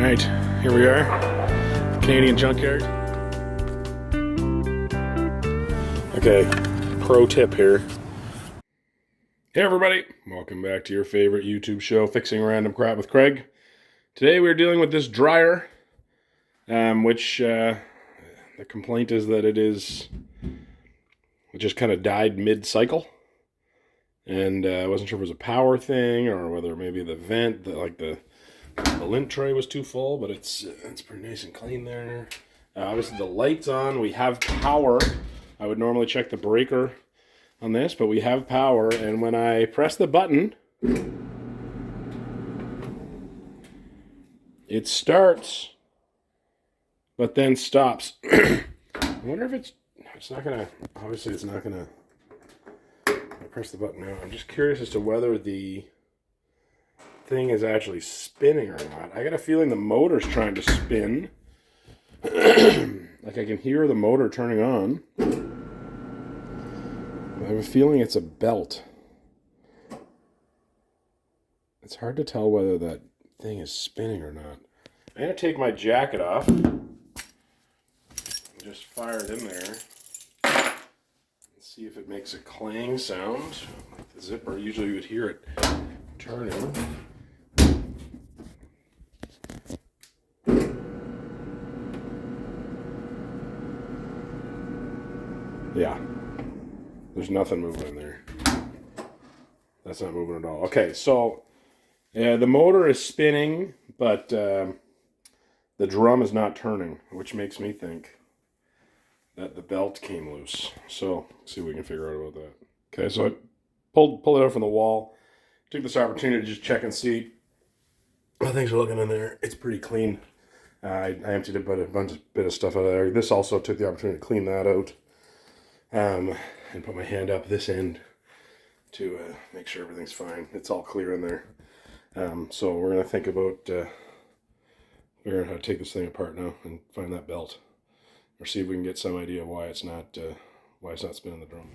Alright, here we are, Canadian junkyard. Okay, pro tip here. Hey everybody, welcome back to your favorite YouTube show, Fixing Random Crap with Craig. Today we're dealing with this dryer, which the complaint is that it just kind of died mid-cycle. And I wasn't sure if it was a power thing or whether maybe the vent, the lint tray was too full, but it's pretty nice and clean there. Obviously the light's on. We have power. I would normally check the breaker on this, but we have power. And when I press the button, it starts, but then stops. I wonder if it's not gonna. Obviously, it's not gonna. I press the button now. I'm just curious as to whether the thing is actually spinning or not. I got a feeling the motor's trying to spin. Like I can hear the motor turning on. I have a feeling it's a belt. It's hard to tell whether that thing is spinning or not. I'm going to take my jacket off. Just fire it in there. See if it makes a clang sound. Like the zipper, usually you would hear it turning. Yeah, there's nothing moving in there. That's not moving at all. Okay, so the motor is spinning, but the drum is not turning, which makes me think that the belt came loose. So, let's see if we can figure out about that. Okay, so I pulled it out from the wall. Took this opportunity to just check and see how things are looking in there. It's pretty clean. I emptied a bit of stuff out of there. This also took the opportunity to clean that out. And put my hand up this end to make sure everything's fine. It's all clear in there. So we're going to think about figuring out how to take this thing apart now and find that belt, or see if we can get some idea why it's not spinning the drum.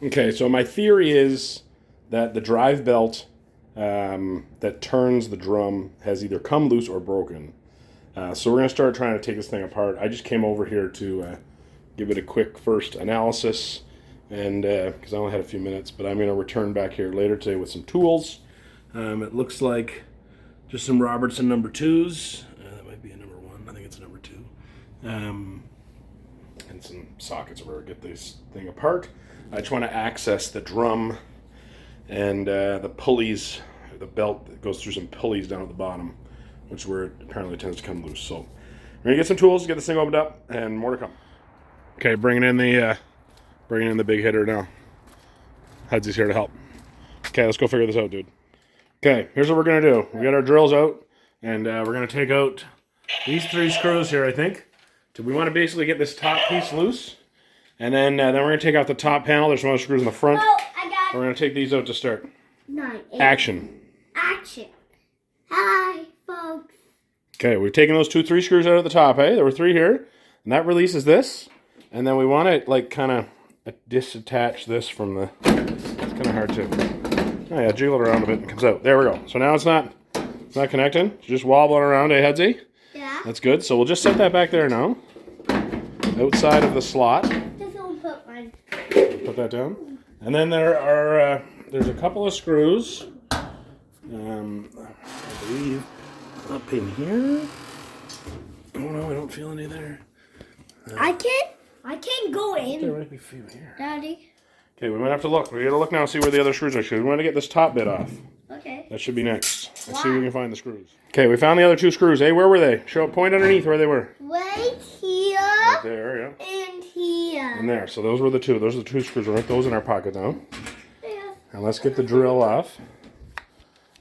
Okay, so my theory is that the drive belt that turns the drum has either come loose or broken. So we're going to start trying to take this thing apart. I just came over here to give it a quick first analysis, and because I only had a few minutes, but I'm going to return back here later today with some tools. It looks like just some Robertson number 2s. That might be a number 1. I think it's a number 2. And some sockets where I get this thing apart. I just want to access the drum and the pulleys, the belt that goes through some pulleys down at the bottom, which where it apparently tends to come loose. So we're going to get some tools, get this thing opened up, and more to come. Okay, bringing in the big hitter now. Hudsy's here to help. Okay, let's go figure this out, dude. Okay, here's what we're gonna do. We got our drills out, and we're gonna take out these 3 screws here, I think. We want to basically get this top piece loose, and then we're gonna take out the top panel. There's some other screws in the front. Oh, I got it. We're gonna take these out to start. 9, 8. Action. Action. Hi, folks. Okay, we've taken those 2 3 screws out at the top, eh? There were 3 here, and that releases this. And then we want to like kind of disattach this from the. It's kind of hard to. Oh yeah, jiggle it around a bit and it comes out. There we go. So now it's not connecting. It's just wobbling around, eh, Hudsy? Yeah. That's good. So we'll just set that back there now, outside of the slot. Just don't put mine. Put that down. And then there's a couple of screws. I believe up in here. Oh no, I don't feel any there. I can't go in. There might be a few here. Daddy. Okay, we might have to look. We gotta look now and see where the other screws are. We want to get this top bit off. Okay. That should be next. Let's see if we can find the screws. Okay, we found the other 2 screws. Hey, where were they? Point underneath where they were. Right here. Right there, yeah. And here. And there. So those were the 2. Those are the 2 screws. We'll put those in our pocket now. Yeah. And let's get the drill off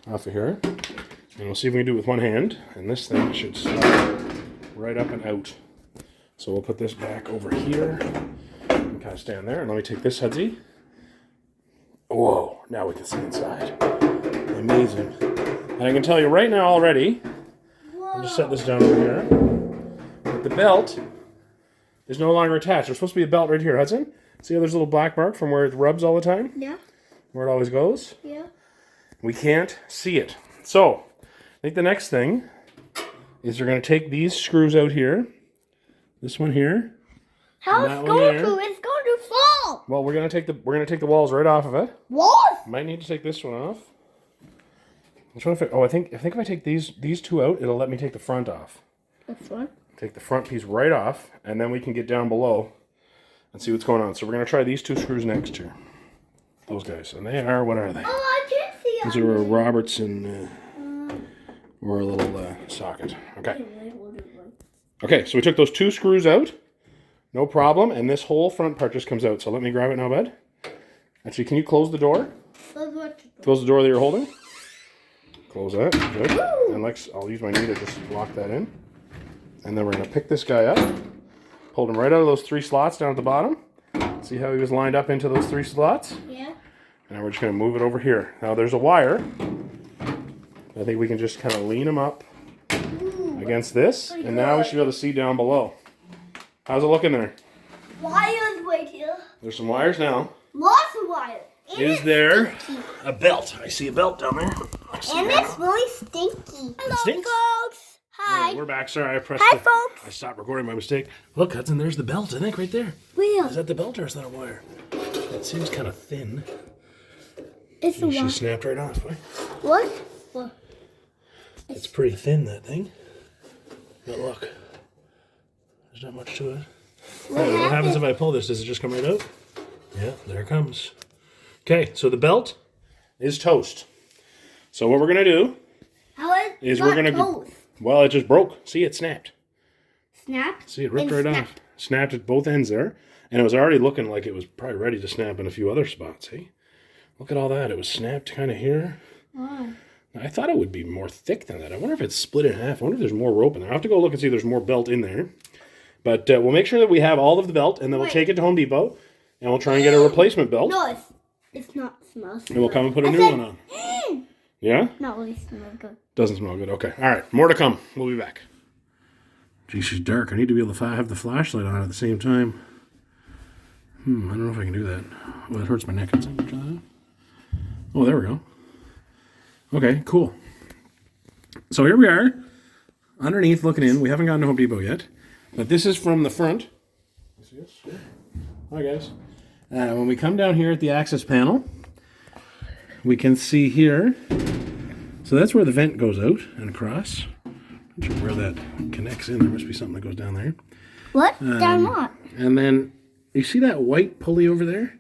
of here. And we'll see if we can do it with one hand. And this thing should slide right up and out. So we'll put this back over here and kind of stand there. And let me take this, Hudsy. Whoa, now we can see inside. Amazing. And I can tell you right now already, I'll just set this down over here, that the belt is no longer attached. There's supposed to be a belt right here, Hudson. See how there's a little black mark from where it rubs all the time? Yeah. Where it always goes? Yeah. We can't see it. So, I think the next thing is you're going to take these screws out here. This one here. How that it's one going there. to? It's going to fall. Well, we're going to take the walls right off of it. What? Might need to take this one off. I'm trying to figure, I think if I take these two out, it'll let me take the front off. This one? Take the front piece right off, and then we can get down below and see what's going on. So we're going to try these two screws next here. Those guys. And they are, what are they? Oh, I can't see These are a Robertson or a little socket. Okay. Okay, so we took those two screws out. No problem. And this whole front part just comes out. So let me grab it now, bud. Actually, can you close the door? Close the door that you're holding. Close that. Good. And I'll use my knee to just lock that in. And then we're going to pick this guy up. Pulled him right out of those 3 slots down at the bottom. See how he was lined up into those 3 slots? Yeah. And now we're just going to move it over here. Now there's a wire. I think we can just kind of lean him up against this. And now we should be able to see down below. How's it looking there? Wires right here. There's some wires now. Lots of wires. And Is it's there stinky. a belt? I see a belt down there. And it's really stinky. Hello, stinks? folks. Hi. We're back. Sorry, I pressed Hi, the... folks. I stopped recording by mistake. Look, Hudson, there's the belt, I think, right there. Where? Is that the belt or is that a wire? It seems kind of thin. It's the She wire. snapped right off. Boy. What? It's pretty thin, that thing. But look, there's not much to it. What happens if I pull this? Does it just come right out? Yeah, there it comes. Okay, so the belt is toast. So what we're going to do is we're going to... Well, it just broke. See, it snapped. Snap? See, it ripped right off. Snapped at both ends there. And it was already looking like it was probably ready to snap in a few other spots, see? Look at all that. It was snapped kind of here. Why? I thought it would be more thick than that. I wonder if it's split in half. I wonder if there's more rope in there. I'll have to go look and see if there's more belt in there. But we'll make sure that we have all of the belt, and then we'll take it to Home Depot, and we'll try and get a replacement belt. No, it's not smells. And we'll come and put a new one on. Yeah? Not really smell good. Doesn't smell good. Okay. All right. More to come. We'll be back. Gee, she's dark. I need to be able to have the flashlight on at the same time. I don't know if I can do that. Well, it hurts my neck. Oh, there we go. Okay, cool. So here we are, underneath looking in. We haven't gotten to Home Depot yet, but this is from the front. You see this? Yeah. Hi, guys. When we come down here at the access panel, we can see here. So that's where the vent goes out and across. I'm not sure where that connects in. There must be something that goes down there. What? Down what? And then you see that white pulley over there?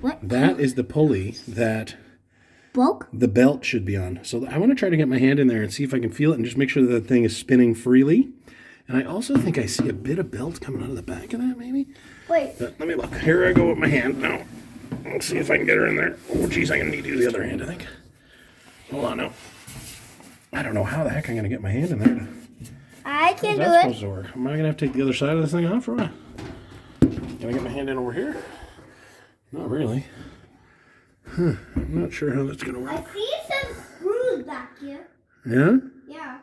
What? That is the pulley that Broke? the belt should be on. So I want to try to get my hand in there and see if I can feel it and just make sure that thing is spinning freely. And I also think I see a bit of belt coming out of the back of that, maybe. Wait. But let me look. Here I go with my hand now. Let's see if I can get her in there. Oh, geez, I'm going to need to use the other hand, I think. Hold on now. I don't know how the heck I'm going to get my hand in there. I can do How's that it. supposed to work? Am I going to have to take the other side of this thing off or what? Can I get my hand in over here? Not really. I'm not sure how that's going to I work. see some screws back here. Yeah? Yeah.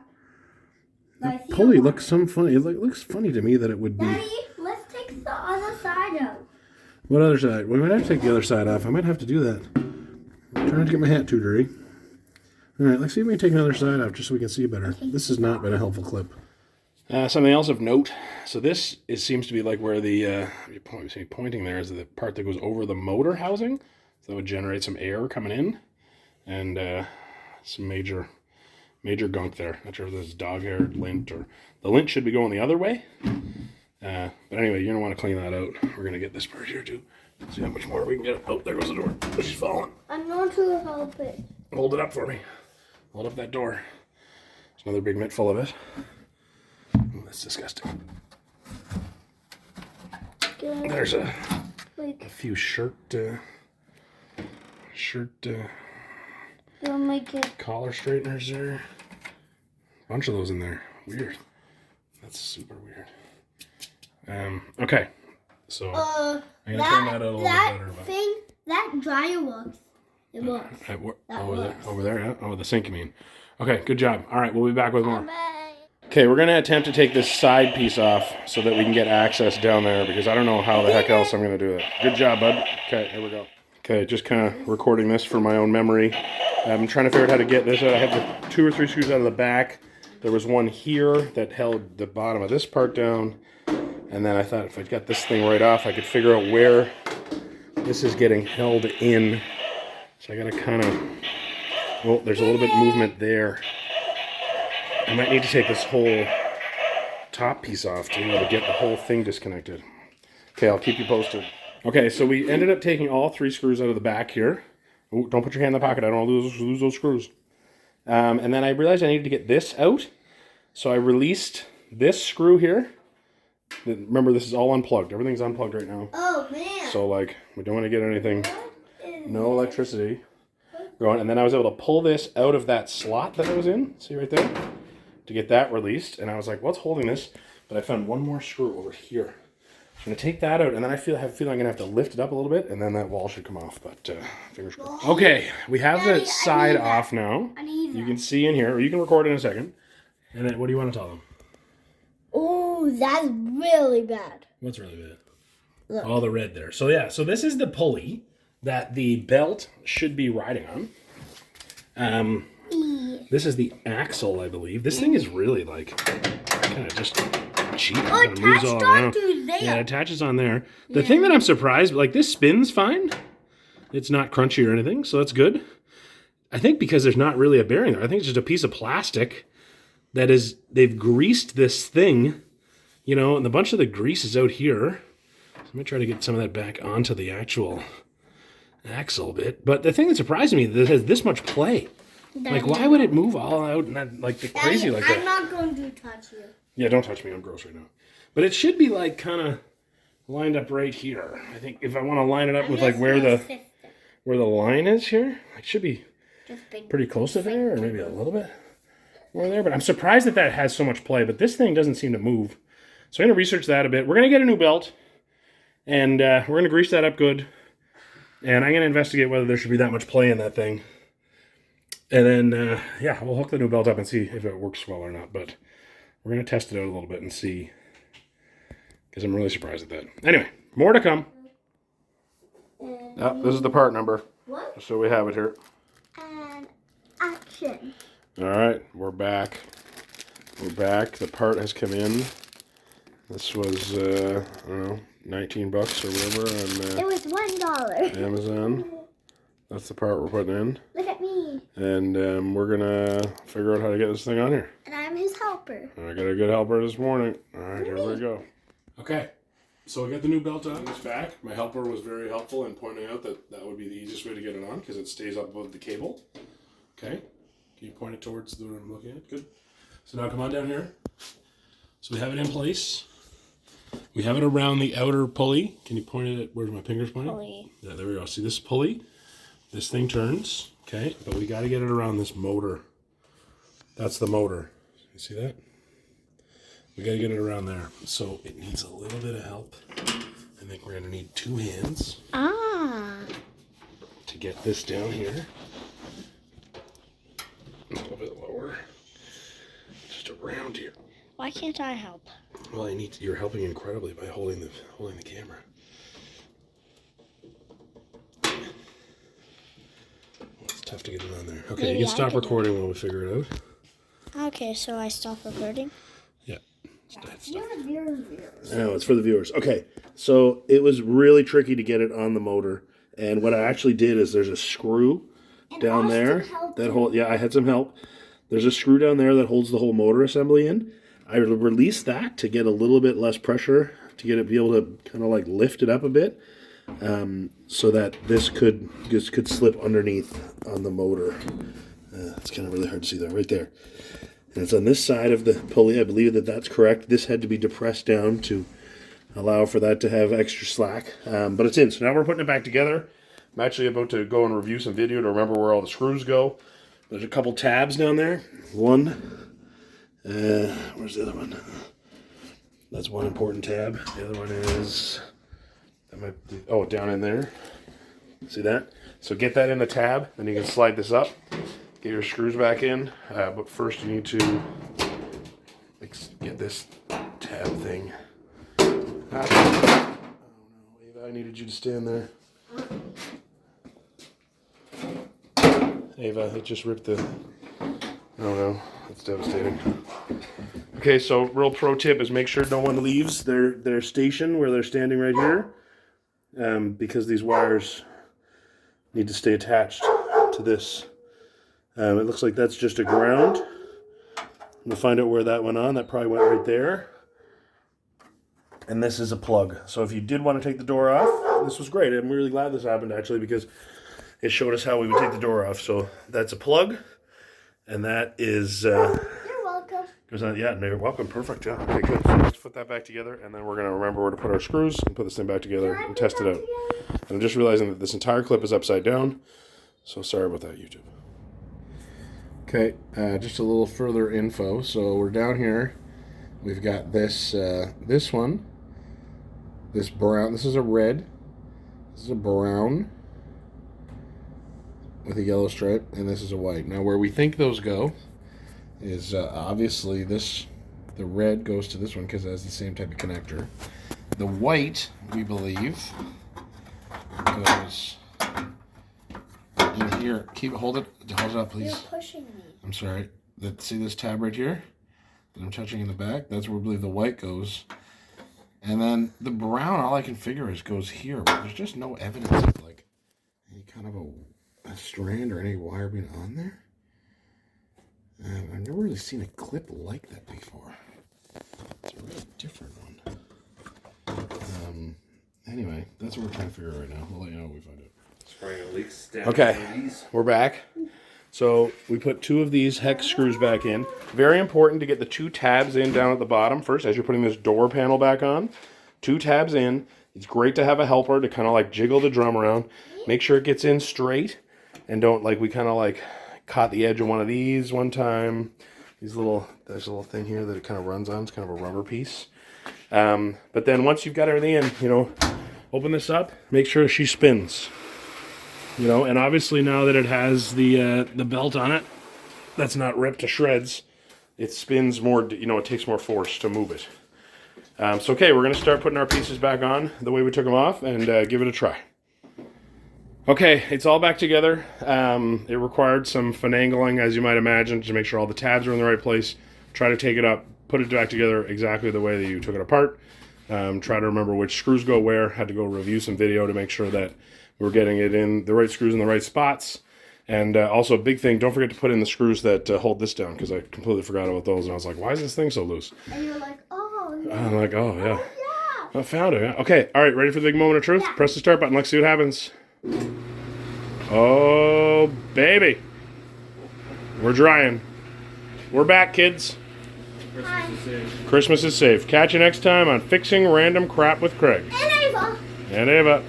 But I see Pulley a lot. looks some funny. It looks funny to me that it would be. Daddy, let's take the other side out. What other side? We might have to take the other side off. I might have to do that. I'm trying not to get my hat too dirty. All right, let's see if we can take another side off just so we can see better. This has not been a helpful clip. Something else of note. So this seems to be like where the pointing there is the part that goes over the motor housing. So that would generate some air coming in, and some major gunk there. Not sure if this is dog hair, lint, or the lint should be going the other way. But anyway, you're gonna want to clean that out. We're gonna get this part here too. See how much more we can get. Oh, there goes the door. She's falling. I'm going to help it. Hold it up for me. Hold up that door. There's another big mitt full of it. Oh, that's disgusting. Good. There's a Like, few shirt you'll make it. collar straighteners there. Bunch of those in there. Weird. That's super weird. Okay. So I'm gonna turn that out a little better. But That dryer works. It works. Over there, yeah? Oh, the sink, you mean. Okay, good job. All right, we'll be back with more. Okay, we're going to attempt to take this side piece off so that we can get access down there, because I don't know how the heck else I'm going to do it. Good job, bud. Okay, here we go. Okay, just kind of recording this for my own memory. I'm trying to figure out how to get this out. I have the 2 or 3 screws out of the back. There was one here that held the bottom of this part down. And then I thought if I got this thing right off, I could figure out where this is getting held in. So I gotta kind of, well, there's a little bit of movement there. I might need to take this whole top piece off to be able to get the whole thing disconnected. Okay, I'll keep you posted. Okay, so we ended up taking all 3 screws out of the back here. Ooh, don't put your hand in the pocket. I don't want to lose those screws. And then I realized I needed to get this out. So I released this screw here. Remember, this is all unplugged. Everything's unplugged right now. Oh, man. So, like, we don't want to get anything, no electricity going. And then I was able to pull this out of that slot that it was in. See right there? To get that released. And I was like, what's holding this? But I found one more screw over here. So I'm going to take that out, and then I have a feeling I'm going to have to lift it up a little bit, and then that wall should come off, but fingers crossed. Okay, we have the side off now. You can see in here, or you can record in a second. And then, what do you want to tell them? Oh, that's really bad. What's really bad? Look. All the red there. So yeah, so this is the pulley that the belt should be riding on. This is the axle, I believe. This thing is really, like, kind of just cheap. Oh, it attached onto there. Yeah, it attaches on there. The thing that I'm surprised, like, this spins fine. It's not crunchy or anything, so that's good. I think because there's not really a bearing there. I think it's just a piece of plastic that is, they've greased this thing, you know, and a bunch of the grease is out here. So I'm going to try to get some of that back onto the actual axle bit. But the thing that surprised me is that it has this much play. Like, why would it move all out and not, like, the crazy like that? I'm not going to touch you. Yeah, don't touch me. I'm gross right now. But it should be, like, kind of lined up right here. I think if I want to line it up with, like, where the line is here, it should be pretty close to there, or maybe a little bit more there. But I'm surprised that that has so much play. But this thing doesn't seem to move. So I'm going to research that a bit. We're going to get a new belt, and we're going to grease that up good. And I'm going to investigate whether there should be that much play in that thing. And then, yeah, we'll hook the new belt up and see if it works well or not. But we're going to test it out a little bit and see. Because I'm really surprised at that. Anyway, more to come. This is the part number. What? So we have it here. And action. All right, we're back. We're back. The part has come in. This was, I don't know, $19 or whatever on It was $1. Amazon. That's the part we're putting in. Look at me. And we're going to figure out how to get this thing on here. And I'm his helper. I got a good helper this morning. All right, here we go. Okay, so I got the new belt on. It's back. My helper was very helpful in pointing out that that would be the easiest way to get it on because it stays up above the cable. Okay, can you point it towards the one I'm looking at? Good. So now come on down here. So we have it in place. We have it around the outer pulley. Can you point it at where's my fingers pointing? Pulley. Yeah, there we go. See this pulley? This thing turns. Okay, but we got to get it around this motor. That's the motor. You see that? We got to get it around there. So it needs a little bit of help. I think we're going to need 2 hands to get this down here. A little bit lower. Just around here. Why can't I help? Well, you're helping incredibly by holding the camera. It's tough to get it on there. Okay, Maybe you can I stop can do recording while we figure it out. Okay, so I stop recording? Yeah. No, it's for the viewers. Okay, so it was really tricky to get it on the motor. And what I actually did is there's a screw down there that hold. Yeah, I had some help. There's a screw down there that holds the whole motor assembly in. I released that to get a little bit less pressure to get it be able to kind of like lift it up a bit, so that this could slip underneath on the motor. It's kind of really hard to see that right there. And it's on this side of the pulley. I believe that's correct. This had to be depressed down to allow for that to have extra slack. But it's in. So now we're putting it back together. I'm actually about to go and review some video to remember where all the screws go. There's a couple tabs down there. One. Where's the other one? That's one important tab. The other one is... down in there. See that? So get that in the tab. Then you can slide this up. Get your screws back in, but first you need to get this tab thing. Oh no, Ava, I needed you to stand there. Ava, it just ripped the... Oh no. That's devastating. Okay, so real pro tip is make sure no one leaves their station where they're standing right here, because these wires need to stay attached to this. It looks like that's just a ground. I'm gonna find out where that went on. That probably went right there. And this is a plug. So if you did want to take the door off, this was great. I'm really glad this happened actually because it showed us how we would take the door off. So that's a plug, and that is. You're welcome. Goes on, yeah, you're welcome. Perfect. Yeah. Okay, good. So let's put that back together, and then we're gonna remember where to put our screws and put this thing back together and test it out. And I'm just realizing that this entire clip is upside down. So sorry about that, YouTube. Okay, just a little further info. So we're down here. We've got this this one, this brown. This is a red. This is a brown with a yellow stripe, and this is a white. Now, where we think those go is obviously this. The red goes to this one because it has the same type of connector. The white, we believe, goes in here. Hold it up, please. You're pushing me. I'm sorry. See this tab right here that I'm touching in the back? That's where we believe the white goes. And then the brown, all I can figure is goes here. But there's just no evidence of like any kind of a strand or any wire being on there. I've never really seen a clip like that before. It's a really different one. Anyway, that's what we're trying to figure out right now. We'll let you know what we find out. Okay, we're back. So we put 2 of these hex screws back in. Very important to get the 2 tabs in down at the bottom first as you're putting this door panel back on. 2 tabs in. It's great to have a helper to kind of like jiggle the drum around. Make sure it gets in straight and don't like, we kind of like caught the edge of one of these one time. There's a little thing here that it kind of runs on. It's kind of a rubber piece. But then once you've got everything in, open this up, make sure she spins. And obviously now that it has the belt on it, that's not ripped to shreds. It spins more, it takes more force to move it. So okay, we're going to start putting our pieces back on the way we took them off and give it a try. Okay, it's all back together. It required some finagling, as you might imagine, to make sure all the tabs are in the right place. Try to take it up, put it back together exactly the way that you took it apart. Try to remember which screws go where. Had to go review some video to make sure that we're getting it in the right screws in the right spots. And also a big thing, don't forget to put in the screws that hold this down, because I completely forgot about those. And I was like, why is this thing so loose? And you're like, oh, yeah. I'm like, oh, yeah. Oh, yeah. I found it. Yeah. Okay, all right, ready for the big moment of truth? Yeah. Press the start button. Let's see what happens. Oh, baby. We're drying. We're back, kids. Christmas is safe. Catch you next time on Fixing Random Crap with Craig. And Ava. And Ava.